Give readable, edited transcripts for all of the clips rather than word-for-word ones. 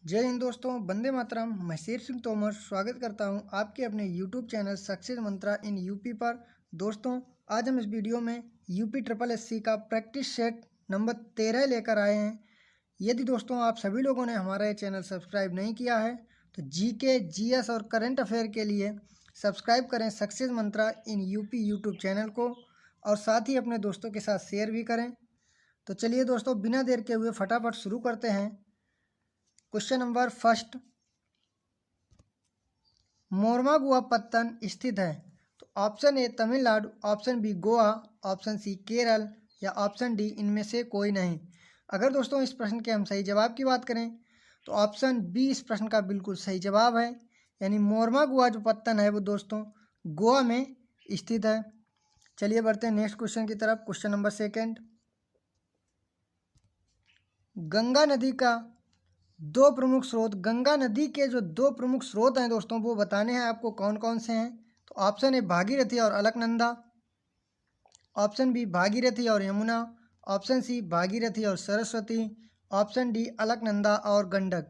जय हिंद दोस्तों, वंदे मातरम। मैं शेर सिंह तोमर स्वागत करता हूं आपके अपने YouTube channel success Mantra in UP पर। दोस्तों, आज हम इस वीडियो में यूपी ट्रिपल एससी का प्रैक्टिस सेट नंबर 13 लेकर आए हैं। यदि दोस्तों आप सभी लोगों ने हमारा ये चैनल सब्सक्राइब नहीं किया है तो जीके, जीएस और करंट अफेयर के लिए सब्सक्राइब करें success Mantra in UP YouTube channel को और साथ ही अपने दोस्तों के साथ शेयर भी करें। तो चलिए दोस्तों, बिना देर के हुए फटाफट शुरू करते हैं। क्वेश्चन नंबर फर्स्ट, मोरमागुआ पत्तन स्थित है? तो option A Tamil Nadu, option B Goa, option C Kerala या ऑप्शन डी इनमें से कोई नहीं। अगर दोस्तों इस प्रश्न के हम सही जवाब की बात करें तो ऑप्शन बी इस प्रश्न का बिल्कुल सही जवाब है, यानी मोरमागुआ जो पत्तन है वो दोस्तों गोवा में स्थित है। चलिए बढ़ते हैं नेक्स्ट क्वेश्चन की तरफ। क्वेश्चन नंबर सेकेंड, गंगा नदी का दो प्रमुख स्रोत, गंगा नदी के जो दो प्रमुख स्रोत हैं दोस्तों वो बताने हैं आपको कौन कौन से हैं। तो ऑप्शन ए भागीरथी और अलकनंदा, ऑप्शन बी भागीरथी और यमुना, ऑप्शन सी भागीरथी और सरस्वती, ऑप्शन डी अलकनंदा और गंडक।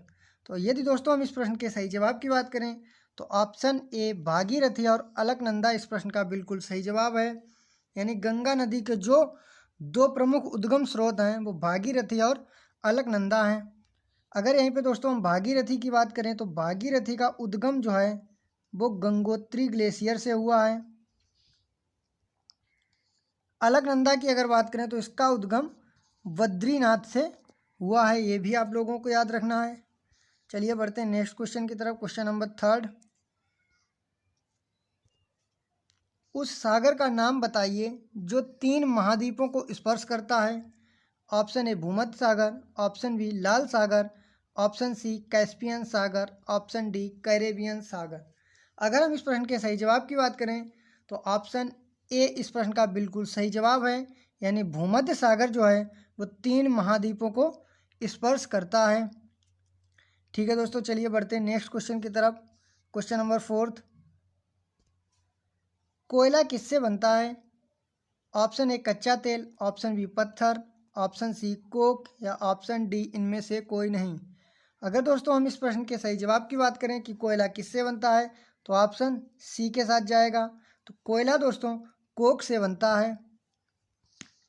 तो यदि दोस्तों हम इस प्रश्न के सही जवाब की बात करें तो ऑप्शन ए भागीरथी और अलकनंदा इस प्रश्न का बिल्कुल सही जवाब है, यानी गंगा नदी के जो दो प्रमुख उद्गम स्रोत हैं वो भागीरथी और अलकनंदा हैं। अगर यहीं पे दोस्तों हम भागीरथी की बात करें तो भागीरथी का उद्गम जो है वो गंगोत्री ग्लेशियर से हुआ है। अलकनंदा की अगर बात करें तो इसका उद्गम बद्रीनाथ से हुआ है, ये भी आप लोगों को याद रखना है। चलिए बढ़ते हैं नेक्स्ट क्वेश्चन की तरफ। क्वेश्चन नंबर थर्ड, उस सागर का नाम बताइए जो 3 महाद्वीपों को स्पर्श करता है। ऑप्शन ए भूमध्य सागर, ऑप्शन बी लाल सागर, ऑप्शन सी कैस्पियन सागर, ऑप्शन डी कैरेबियन सागर। अगर हम इस प्रश्न के सही जवाब की बात करें तो ऑप्शन ए इस प्रश्न का बिल्कुल सही जवाब है, यानी भूमध्य सागर जो है वो 3 महाद्वीपों को स्पर्श करता है। ठीक है दोस्तों, चलिए बढ़ते हैं नेक्स्ट क्वेश्चन की तरफ। क्वेश्चन नंबर फोर्थ, कोयला किससे बनता है? ऑप्शन ए कच्चा तेल, ऑप्शन बी पत्थर, ऑप्शन सी कोक या ऑप्शन डी इनमें से कोई नहीं। अगर दोस्तों हम इस प्रश्न के सही जवाब की बात करें कि कोयला किससे बनता है तो ऑप्शन सी के साथ जाएगा। तो कोयला दोस्तों कोक से बनता है।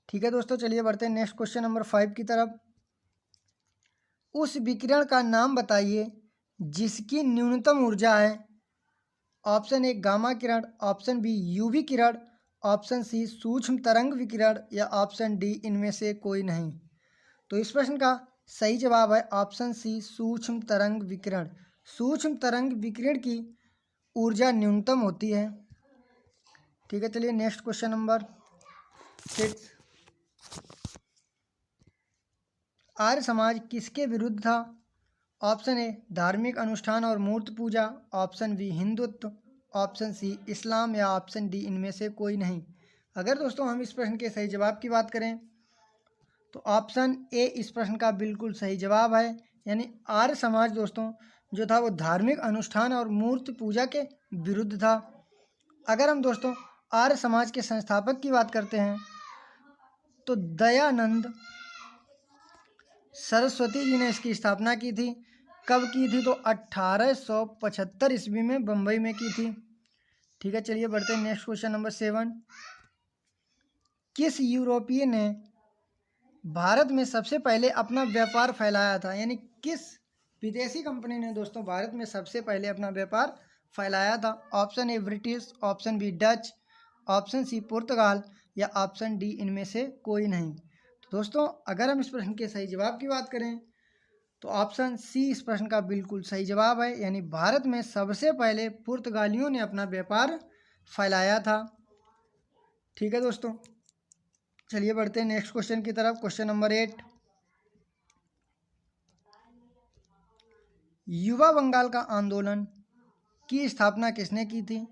ठीक है दोस्तों, चलिए बढ़ते हैं नेक्स्ट क्वेश्चन नंबर 5 की तरफ। उस विकिरण का नाम बताइए जिसकी न्यूनतम ऊर्जा है। ऑप्शन ए गामा किरण, ऑप्शन बी यूवी किरण, ऑप्शन सी सूक्ष्म तरंग विकिरण या ऑप्शन डी इनमें से कोई नहीं। तो इस प्रश्न का सही जवाब है ऑप्शन सी सूक्ष्म तरंग विकिरण। सूक्ष्म तरंग विकिरण की ऊर्जा न्यूनतम होती है। ठीक है, चलिए next question number 6, Arya Samaj किसके विरुद्ध था? ऑप्शन ए धार्मिक अनुष्ठान और मूर्ति पूजा, option B Hindutva, option C इस्लाम या ऑप्शन डी इनमें से कोई नहीं। अगर दोस्तों हम इस प्रश्न के सही जवाब की बात करें तो ऑप्शन ए इस प्रश्न का बिल्कुल सही जवाब है, यानी आर्य समाज दोस्तों जो था वो धार्मिक अनुष्ठान और मूर्ति पूजा के विरुद्ध था। अगर हम दोस्तों आर्य समाज के संस्थापक की बात करते हैं तो दयानंद सरस्वती जी ने इसकी स्थापना की थी। कब की थी? तो 1875 ईस्वी में बम्बई में की थी। ठीक है, चलिए बढ़ते हैं नेक्स्ट क्वेश्चन नंबर 7, किस यूरोपीय ने भारत में सबसे पहले अपना व्यापार फैलाया था? यानी किस विदेशी कंपनी ने दोस्तों भारत में सबसे पहले अपना व्यापार फैलाया था? Option A British, option B Dutch, option C पुर्तगाल या ऑप्शन डी इनमें से कोई नहीं। तो दोस्तों अगर हम इस प्रश्न के सही जवाब की बात करें तो ऑप्शन सी इस प्रश्न का बिल्कुल सही जवाब है, यानी भारत में सबसे पहले पुर्तगालियों ने अपना व्यापार फैलाया था। ठीक है दोस्तों, चलिए बढ़ते हैं नेक्स्ट क्वेश्चन की तरफ। क्वेश्चन नंबर 8, युवा बंगाल का आंदोलन की स्थापना किसने की थी?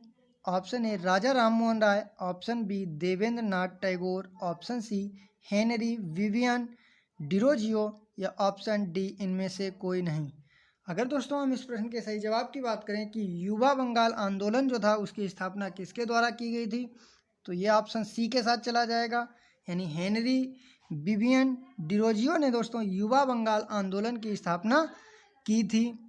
Option A Raja Rammohan Roy, option B Debendra Nath Tagore, option C Henry Vivian Derozio या ऑप्शन डी इनमें से कोई नहीं। अगर दोस्तों हम इस प्रश्न के सही जवाब की बात करें कि युवा बंगाल आंदोलन जो था उसकी स्थापना किसके द्वारा की गई थी तो ये ऑप्शन सी के साथ चला जाएगा, यानी हेनरी विवियन डिरोजियो ने दोस्तों युवा बंगाल आंदोलन की स्थापना की थी।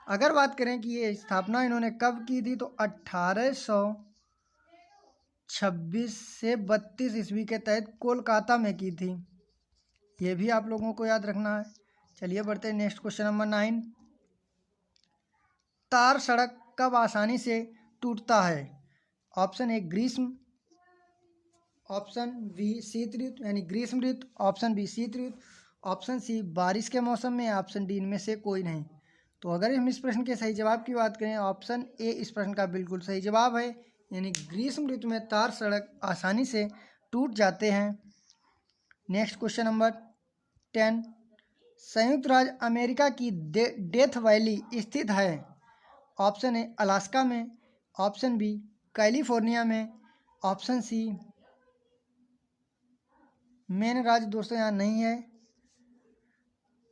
अगर बात करें कि ये स्थापना इन्होंने कब की थी, तो 1826 से 32 ईस्वी के तहत कोलकाता में की थी। ये भी आप लोगों को याद रखना है। चलिए बढ़ते हैं नेक्स्ट क्वेश्चन नंबर 9। तार सड़क कब आसानी से टूटता है? ऑप्शन ए ग्रीष्म, ऑप्शन बी शीत ऋतु यानी ग्रीष्म ऋतु, ऑप्शन बी शीत ऋतु, ऑप्शन सी बारिश के मौसम में, ऑप्शन डी इनमें से कोई नहीं। तो अगर हम इस प्रश्न के सही जवाब की बात करें, ऑप्शन ए इस प्रश्न का बिल्कुल सही जवाब है, यानी ग्रीष्म ऋतु में तार सड़क आसानी से टूट जाते हैं। Next question number 10। संयुक्त राज्य अमेरिका की डेथ वैली स्थित है? ऑप्शन ए अलास्का में, ऑप्शन बी कैलिफोर्निया में, ऑप्शन सी मेन राज्य दोस्तों यहाँ नहीं है,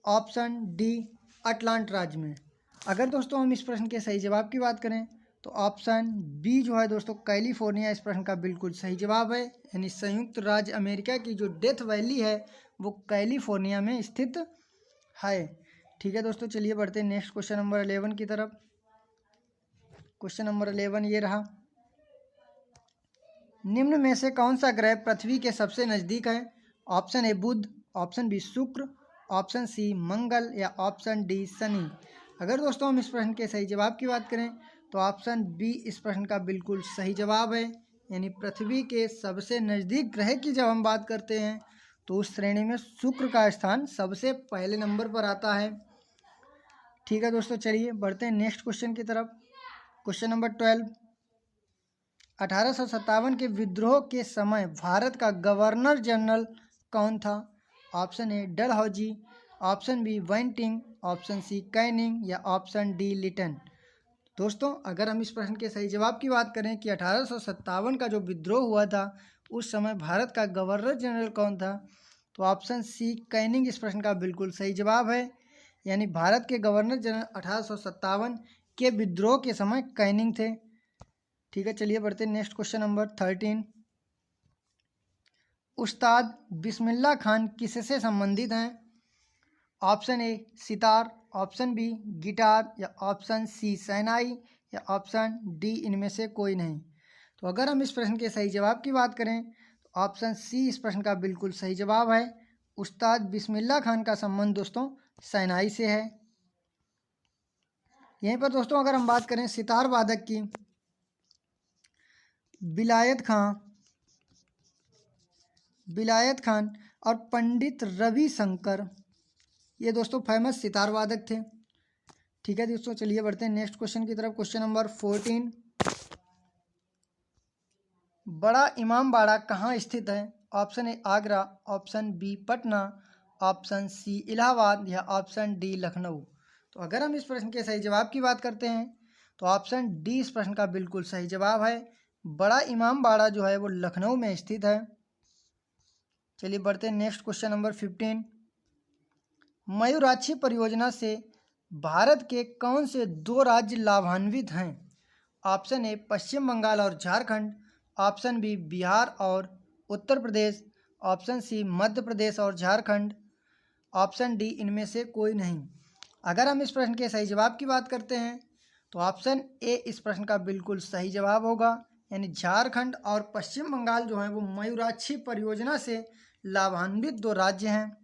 ऑप्शन डी अटलांट राज्य में। अगर दोस्तों हम इस प्रश्न के सही जवाब की बात करें, तो ऑप्शन बी जो है दोस्तों कैलिफोर्निया इस प्रश्न का बिल्कुल सही जवाब है, यानी संयुक्त राज्य अमेरिका की जो डेथ वैली है वो कैलिफोर्निया में स्थित है। ठीक है दोस्तों, चलिए बढ़ते हैं नेक्स्ट क्वेश्चन नंबर 11 की तरफ। क्वेश्चन नंबर 11 ये रहा। निम्न में से कौन सा ग्रह पृथ्वी के सबसे नज़दीक है? ऑप्शन ए बुध, ऑप्शन बी शुक्र, ऑप्शन सी मंगल या ऑप्शन डी शनि। अगर दोस्तों हम इस प्रश्न के सही जवाब की बात करें, तो ऑप्शन बी इस प्रश्न का बिल्कुल सही जवाब है, यानी पृथ्वी के सबसे नज़दीक ग्रह की जब हम बात करते हैं तो उस श्रेणी में शुक्र का स्थान सबसे पहले नंबर पर आता है। ठीक है दोस्तों, चलिए बढ़ते हैं नेक्स्ट क्वेश्चन की तरफ। Question number 12। 1857 के विद्रोह के समय भारत का गवर्नर जनरल कौन था? Option A Dalhousie, option B Bentinck, option C Canning या ऑप्शन डी लिटन। दोस्तों अगर हम इस प्रश्न के सही जवाब की बात करें कि 1857 का जो विद्रोह हुआ था उस समय भारत का गवर्नर जनरल कौन था, तो ऑप्शन सी कैनिंग इस प्रश्न का बिल्कुल सही जवाब है, यानी भारत के गवर्नर जनरल 1857 के विद्रोह के समय कैनिंग थे। ठीक है, चलिए बढ़ते हैं नेक्स्ट क्वेश्चन नंबर 13। उस्ताद बिस्मिल्लाह खान किससे संबंधित हैं? Option A sitar, option B guitar या ऑप्शन सी शहनाई या ऑप्शन डी इनमें से कोई नहीं। तो अगर हम इस प्रश्न के सही जवाब की बात करें, तो ऑप्शन सी इस प्रश्न का बिल्कुल सही जवाब है। उस्ताद बिस्मिल्लाह खान का संबंध दोस्तों शहनाई से है। यहीं पर दोस्तों अगर हम बात करें सितार वादक की, विलायत खान और पंडित रविशंकर, ये दोस्तों फेमस सितार वादक थे। ठीक है दोस्तों, चलिए बढ़ते हैं नेक्स्ट क्वेश्चन की तरफ। Question number 14। बड़ा इमामबाड़ा कहाँ स्थित है? Option A Agra, option B Patna, option C Allahabad या ऑप्शन डी लखनऊ। तो अगर हम इस प्रश्न के सही जवाब की बात करते हैं, तो ऑप्शन डी इस प्रश्न का बिल्कुल सही जवाब है। बड़ा इमामबाड़ा जो है वो लखनऊ में स्थित है। चलिए बढ़ते हैं नेक्स्ट क्वेश्चन नंबर 15। मयूराक्षी परियोजना से भारत के कौन से 2 राज्य लाभान्वित हैं? ऑप्शन ए पश्चिम बंगाल और झारखंड, ऑप्शन बी बिहार और उत्तर प्रदेश, ऑप्शन सी मध्य प्रदेश और झारखंड, ऑप्शन डी इनमें से कोई नहीं। अगर हम इस प्रश्न के सही जवाब की बात करते हैं, तो ऑप्शन ए इस प्रश्न का बिल्कुल सही जवाब होगा, यानी झारखंड और पश्चिम बंगाल जो है वो मयूराक्षी परियोजना से लाभान्वित 2 राज्य हैं।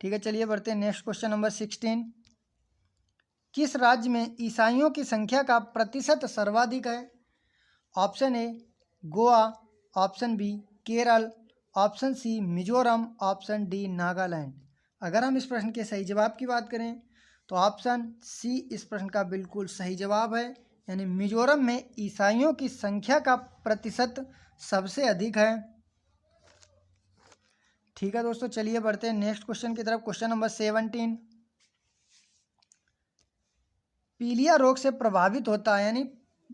ठीक है, चलिए बढ़ते हैं नेक्स्ट क्वेश्चन नंबर 16। किस राज्य में ईसाइयों की संख्या का प्रतिशत सर्वाधिक है? Option A Goa, option B Kerala, option C Mizoram, option D Nagaland. अगर हम इस प्रश्न के सही जवाब की बात करें, तो ऑप्शन सी इस प्रश्न का बिल्कुल सही जवाब है, यानी मिजोरम में ईसाइयों की संख्या का प्रतिशत सबसे अधिक है। ठीक है दोस्तों, चलिए बढ़ते हैं नेक्स्ट क्वेश्चन की तरफ। Question number 17। पीलिया रोग से प्रभावित होता है, यानी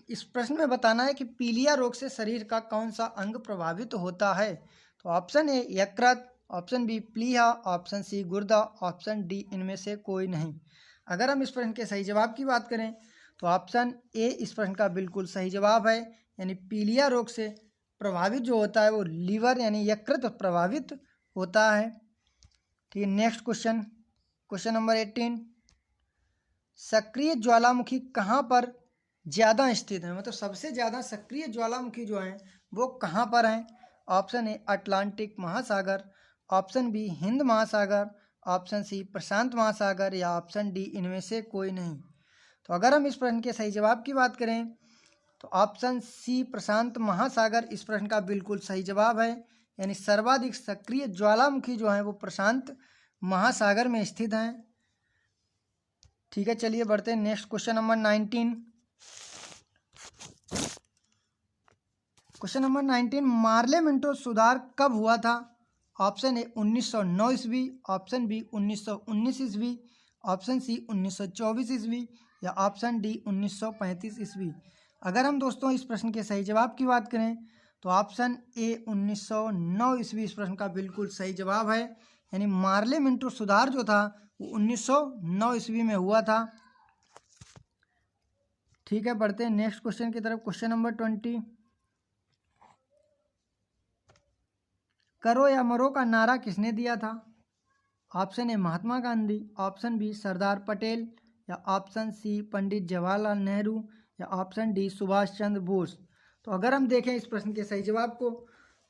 इस प्रश्न में बताना है कि पीलिया रोग से शरीर का कौन सा अंग प्रभावित होता है। तो ऑप्शन ए यकृत, ऑप्शन बी प्लीहा, ऑप्शन सी गुर्दा, ऑप्शन डी इनमें से कोई नहीं। अगर हम इस प्रश्न के सही जवाब की बात करें, तो ऑप्शन ए इस प्रश्न का बिल्कुल सही जवाब है, यानी पीलिया रोग से प्रभावित जो होता है वो लीवर यानी यकृत प्रभावित होता है। ठीक है, नेक्स्ट क्वेश्चन, क्वेश्चन नंबर 18। सक्रिय ज्वालामुखी कहाँ पर ज़्यादा स्थित है, मतलब सबसे ज़्यादा सक्रिय ज्वालामुखी जो हैं वो कहाँ पर हैं? ऑप्शन ए अटलांटिक महासागर, ऑप्शन बी हिंद महासागर, ऑप्शन सी प्रशांत महासागर या ऑप्शन डी इनमें से कोई नहीं। तो अगर हम इस प्रश्न के सही जवाब की बात करें तो ऑप्शन सी प्रशांत महासागर इस प्रश्न का बिल्कुल सही जवाब है। यानी सर्वाधिक सक्रिय ज्वालामुखी जो है वो प्रशांत महासागर में स्थित हैं। ठीक है, चलिए बढ़ते हैं next question number 19। Question number 19, पार्लियामेंटो सुधार कब हुआ था? ऑप्शन ए 1909 ईस्वी, ऑप्शन बी 1919 ईस्वी, ऑप्शन सी 1924 ईस्वी या ऑप्शन डी 1935 ईस्वी। अगर हम दोस्तों इस प्रश्न के सही जवाब की बात करें तो ऑप्शन ए 1909 ईस्वी इस प्रश्न का बिल्कुल सही जवाब है। यानी पार्लियामेंटो सुधार जो था वो 1909 ईस्वी में हुआ था। ठीक है, बढ़ते हैं नेक्स्ट क्वेश्चन की तरफ। क्वेश्चन नंबर 20, करो या मरो का नारा किसने दिया था? Option A Mahatma Gandhi, option B Sardar Patel या ऑप्शन सी पंडित जवाहरलाल नेहरू या ऑप्शन डी सुभाष चंद्र बोस। तो अगर हम देखें इस प्रश्न के सही जवाब को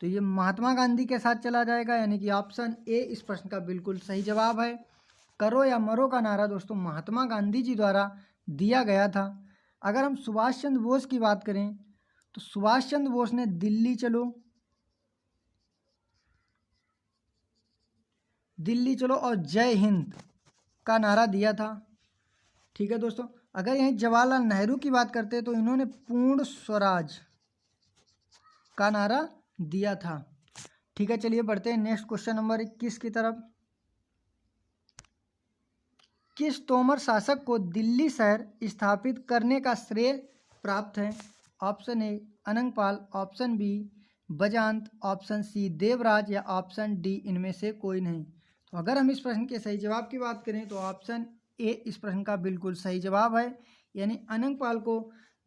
तो ये महात्मा गांधी के साथ चला जाएगा, यानी कि ऑप्शन ए इस प्रश्न का बिल्कुल सही जवाब है। करो या मरो का नारा दोस्तों महात्मा गांधी जी द्वारा दिया गया था। अगर हम सुभाष चंद्र बोस की बात करें तो सुभाष चंद्र बोस ने दिल्ली चलो, दिल्ली चलो और जय हिंद का नारा दिया था। ठीक है दोस्तों, अगर यहीं जवाहरलाल नेहरू की बात करते हैं तो इन्होंने पूर्ण स्वराज का नारा दिया था। ठीक है, चलिए बढ़ते हैं नेक्स्ट क्वेश्चन नंबर 21 की तरफ। किस तोमर शासक को दिल्ली शहर स्थापित करने का श्रेय प्राप्त है? Option A Anangpal, option B बजांत, ऑप्शन सी देवराज या ऑप्शन डी इनमें से कोई नहीं। तो अगर हम इस प्रश्न के सही जवाब की बात करें तो ऑप्शन ए इस प्रश्न का बिल्कुल सही जवाब है। यानी अनंगपाल को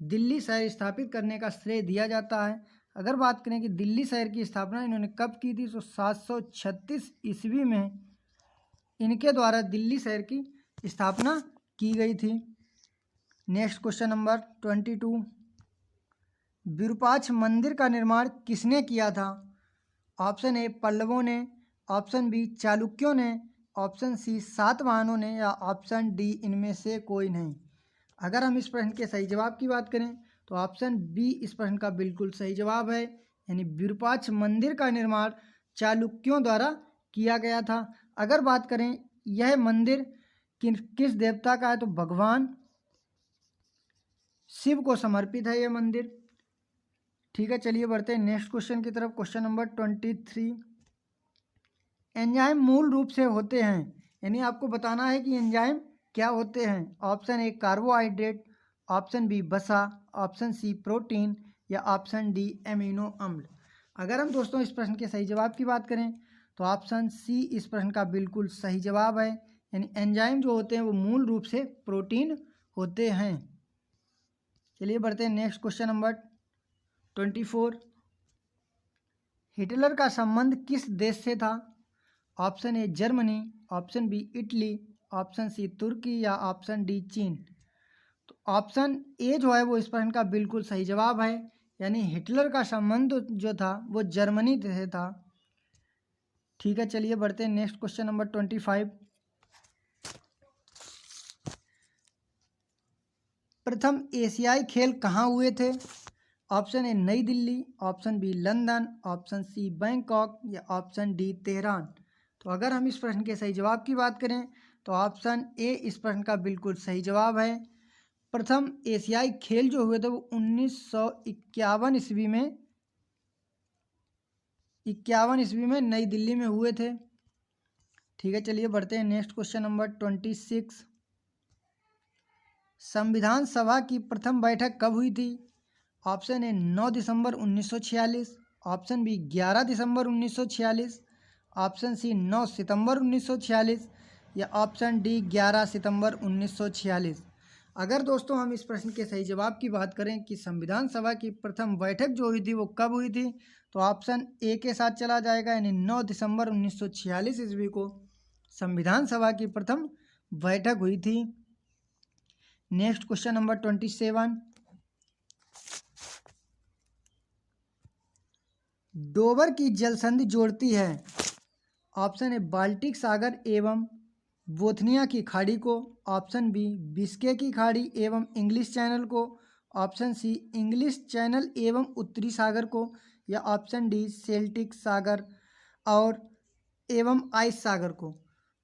दिल्ली शहर स्थापित करने का श्रेय दिया जाता है। अगर बात करें कि दिल्ली शहर की स्थापना इन्होंने कब की थी तो 736 ईस्वी में इनके द्वारा दिल्ली शहर की स्थापना की गई थी। नेक्स्ट क्वेश्चन नंबर 22, विरूपाक्ष मंदिर का निर्माण किसने किया था? ऑप्शन ए पल्लवों ने, ऑप्शन बी चालुक्यों ने, ऑप्शन सी सातवाहनों ने या ऑप्शन डी इनमें से कोई नहीं। अगर हम इस प्रश्न के सही जवाब की बात करें तो ऑप्शन बी इस प्रश्न का बिल्कुल सही जवाब है। यानी विरूपाक्ष मंदिर का निर्माण चालुक्यों द्वारा किया गया था। अगर बात करें यह मंदिर किस देवता का है तो भगवान शिव को समर्पित है यह मंदिर। ठीक है, चलिए बढ़ते हैं नेक्स्ट क्वेश्चन की तरफ। क्वेश्चन नंबर 23, एंजाइम मूल रूप से होते हैं, यानी आपको बताना है कि एंजाइम क्या होते हैं। Option A carbohydrate, option B वसा, ऑप्शन सी प्रोटीन या ऑप्शन डी एमिनो अम्ल। अगर हम दोस्तों इस प्रश्न के सही जवाब की बात करें तो ऑप्शन सी इस प्रश्न का बिल्कुल सही जवाब है। यानी एंजाइम जो होते हैं वो मूल रूप से प्रोटीन होते हैं। चलिए बढ़ते हैं नेक्स्ट क्वेश्चन नंबर 24, हिटलर का संबंध किस देश से था? Option A Germany, option B Italy, option C तुर्की या ऑप्शन डी चीन। तो ऑप्शन ए जो है वो इस प्रश्न का बिल्कुल सही जवाब है। यानी हिटलर का संबंध जो था वो जर्मनी से था। ठीक है, चलिए बढ़ते हैं नेक्स्ट क्वेश्चन नंबर 25, प्रथम एशियाई खेल कहाँ हुए थे? Option A New Delhi, option B London, option C Bangkok या ऑप्शन डी तेहरान। तो अगर हम इस प्रश्न के सही जवाब की बात करें तो ऑप्शन ए इस प्रश्न का बिल्कुल सही जवाब है। प्रथम एशियाई खेल जो हुए थे वो 1951 ईस्वी में 51 ईस्वी में नई दिल्ली में हुए थे। ठीक है, चलिए बढ़ते हैं नेक्स्ट क्वेश्चन नंबर 26, संविधान सभा की प्रथम बैठक कब हुई थी? ऑप्शन ए 9 दिसंबर 1946, ऑप्शन बी 11 दिसंबर 1946, ऑप्शन सी 9 सितंबर 1946 या ऑप्शन डी 11 सितंबर 1946। अगर दोस्तों हम इस प्रश्न के सही जवाब की बात करें कि संविधान सभा की प्रथम बैठक जो हुई थी वो कब हुई थी तो ऑप्शन ए के साथ चला जाएगा। यानी 9 दिसंबर 1946 ईस्वी को संविधान सभा की प्रथम बैठक हुई थी। Next question number 27। डोवर की जलसंधि जोड़ती है, ऑप्शन ए बाल्टिक सागर एवं बोथनिया की खाड़ी को, ऑप्शन बी बिस्के की खाड़ी एवं इंग्लिश चैनल को, ऑप्शन सी इंग्लिश चैनल एवं उत्तरी सागर को, या ऑप्शन डी सेल्टिक सागर और एवं आइस सागर को।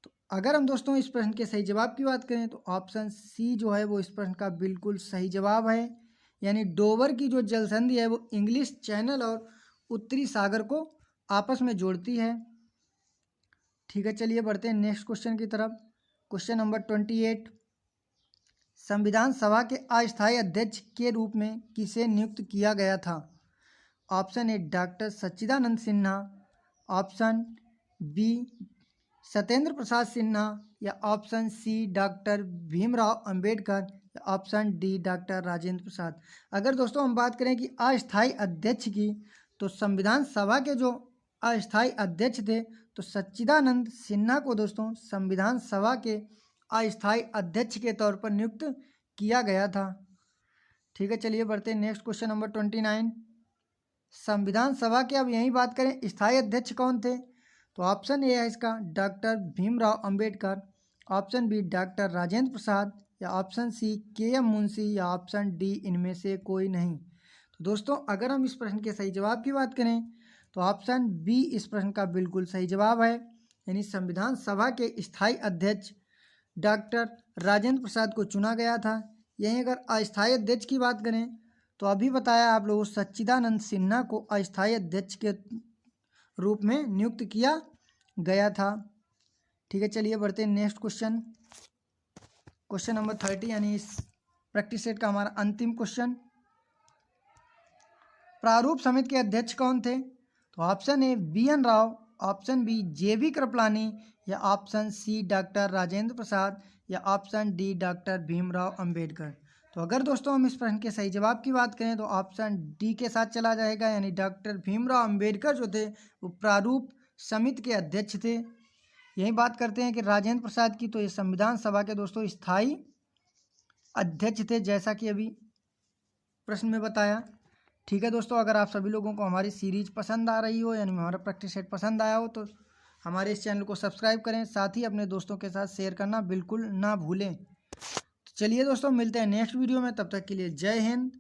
तो अगर हम दोस्तों इस प्रश्न के सही जवाब की बात करें तो ऑप्शन सी जो है वो इस प्रश्न का बिल्कुल सही जवाब है, यानी डोवर की जो जलसंधि है वो इंग्लिश चैनल और उत्तरी सागर को आपस में जोड़ती है। ठीक है, चलिए बढ़ते हैं नेक्स्ट क्वेश्चन की तरफ। Question number 28। संविधान सभा के अस्थायी अध्यक्ष के रूप में किसे नियुक्त किया गया था? Option A doctor Sachchidanand Sinha, option B Satyendra Prasad Sinha, या option C doctor Bhimrao Ambedkar, या option D doctor Rajendra Prasad. अगर दोस्तों हम बात करें कि अस्थायी अध्यक्ष की, तो संविधान सभा के जो अस्थायी अध्यक्ष थे तो सच्चिदानंद सिन्हा को दोस्तों संविधान सभा के अस्थायी अध्यक्ष के तौर पर नियुक्त किया गया था। ठीक है, चलिए बढ़ते हैं नेक्स्ट क्वेश्चन नंबर 29। संविधान सभा के अब यही बात करें स्थायी अध्यक्ष कौन थे, तो ऑप्शन ए है इसका doctor Bhimrao Ambedkar, option B doctor Rajendra Prasad, या ऑप्शन सी के.एम. मुंशी, या ऑप्शन डी इनमें से कोई नहीं। तो दोस्तों अगर हम इस प्रश्न के सही जवाब की बात करें तो ऑप्शन बी इस प्रश्न का बिल्कुल सही जवाब है, यानी संविधान सभा के स्थायी अध्यक्ष डॉक्टर राजेंद्र प्रसाद को चुना गया था। यहीं अगर अस्थायी अध्यक्ष की बात करें तो अभी बताया आप लोगों सच्चिदानंद सिन्हा को अस्थायी अध्यक्ष के रूप में नियुक्त किया गया था। ठीक है, चलिए बढ़ते हैं नेक्स्ट क्वेश्चन। क्वेश्चन नंबर 30 यानी इस प्रैक्टिस सेट का हमारा अंतिम क्वेश्चन। प्रारूप समिति के अध्यक्ष कौन थे, तो option A B N. Rau, option B J B. Kripalani, या option C doctor Rajendra Prasad, या option D doctor Bhimrao Ambedkar. तो अगर दोस्तों हम इस प्रश्न के सही जवाब की बात करें तो ऑप्शन डी के साथ चला जाएगा, यानी डॉक्टर भीमराव अंबेडकर जो थे वो प्रारूप समिति के अध्यक्ष थे। यही बात करते हैं कि राजेंद्र प्रसाद की, तो ये संविधान सभा के दोस्तों स्थायी अध्यक्ष थे, जैसा कि अभी प्रश्न में बताया। ठीक है दोस्तों, अगर आप सभी लोगों को हमारी सीरीज पसंद आ रही हो, यानी हमारा प्रैक्टिस सेट पसंद आया हो, तो हमारे इस चैनल को सब्सक्राइब करें, साथ ही अपने दोस्तों के साथ शेयर करना बिल्कुल ना भूलें। तो चलिए दोस्तों मिलते हैं नेक्स्ट वीडियो में, तब तक के लिए जय हिंद,